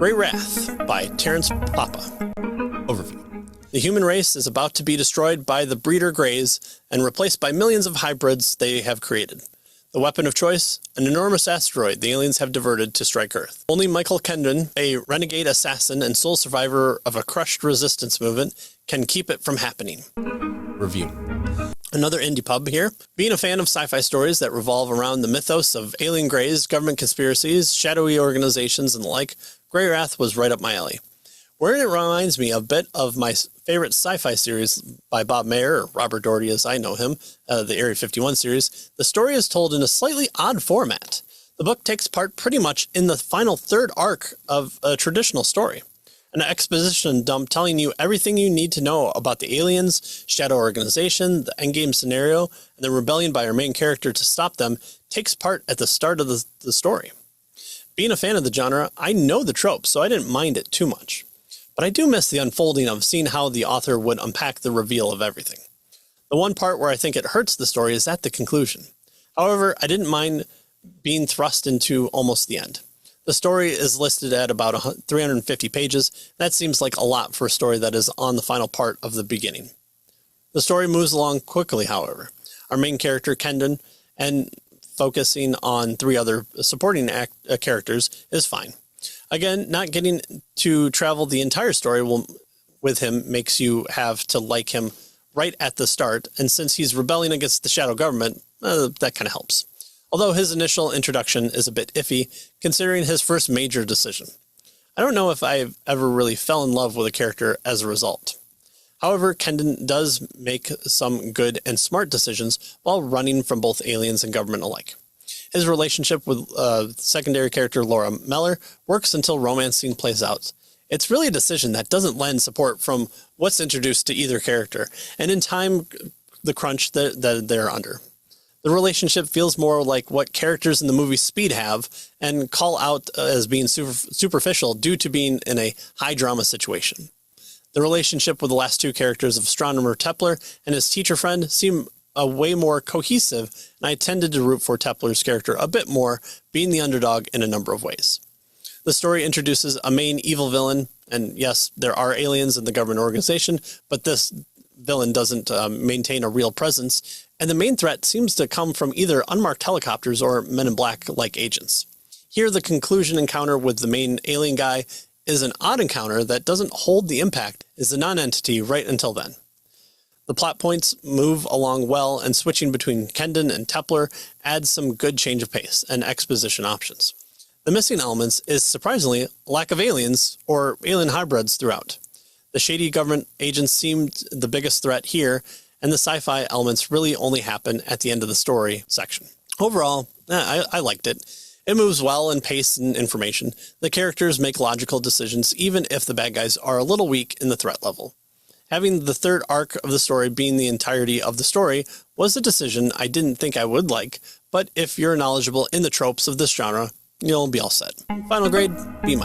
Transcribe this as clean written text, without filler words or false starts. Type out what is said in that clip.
Grey Wrath by Terrence Poppa. Overview. The human race is about to be destroyed by the breeder greys and replaced by millions of hybrids they have created. The weapon of choice? An enormous asteroid the aliens have diverted to strike Earth. Only Michael Kendon, a renegade assassin and sole survivor of a crushed resistance movement, can keep it from happening. Review. Another indie pub here. Being a fan of sci-fi stories that revolve around the mythos of alien greys, government conspiracies, shadowy organizations, and the like, Grey Wrath was right up my alley. Wherein it reminds me a bit of my favorite sci-fi series by Bob Mayer, or Robert Doherty as I know him, the Area 51 series, the story is told in a slightly odd format. The book takes part pretty much in the final third arc of a traditional story. An exposition dump telling you everything you need to know about the aliens, Shadow Organization, the endgame scenario, and the rebellion by our main character to stop them takes part at the start of the story. Being a fan of the genre, I know the tropes, so I didn't mind it too much. But I do miss the unfolding of seeing how the author would unpack the reveal of everything. The one part where I think it hurts the story is at the conclusion. However, I didn't mind being thrust into almost the end. The story is listed at about 350 pages. That seems like a lot for a story that is on the final part of the beginning. The story moves along quickly, however. Our main character, Kendon, and focusing on three other supporting characters is fine. Again, not getting to travel the entire story with him makes you have to like him right at the start, and since he's rebelling against the shadow government, that kind of helps. Although his initial introduction is a bit iffy, considering his first major decision. I don't know if I've ever really fell in love with a character as a result. However, Kendon does make some good and smart decisions while running from both aliens and government alike. His relationship with secondary character Laura Meller works until romance scene plays out. It's really a decision that doesn't lend support from what's introduced to either character, and in time, the crunch that they're under. The relationship feels more like what characters in the movie Speed have and call out as being superficial due to being in a high drama situation. The relationship with the last two characters of astronomer Tepler and his teacher friend seem way more cohesive, and I tended to root for Tepler's character a bit more, being the underdog in a number of ways. The story introduces a main evil villain, and yes, there are aliens in the government organization, but this villain doesn't maintain a real presence, and the main threat seems to come from either unmarked helicopters or Men in Black-like agents. Here, the conclusion encounter with the main alien guy is an odd encounter that doesn't hold the impact as a non-entity right until then. The plot points move along well, and switching between Kendon and Tepler adds some good change of pace and exposition options. The missing elements is, surprisingly, lack of aliens or alien hybrids throughout. The shady government agents seemed the biggest threat here, and the sci-fi elements really only happen at the end of the story section. Overall, I liked it. It moves well in pace and information. The characters make logical decisions, even if the bad guys are a little weak in the threat level. Having the third arc of the story being the entirety of the story was a decision I didn't think I would like, but if you're knowledgeable in the tropes of this genre, you'll be all set. Final grade, B-.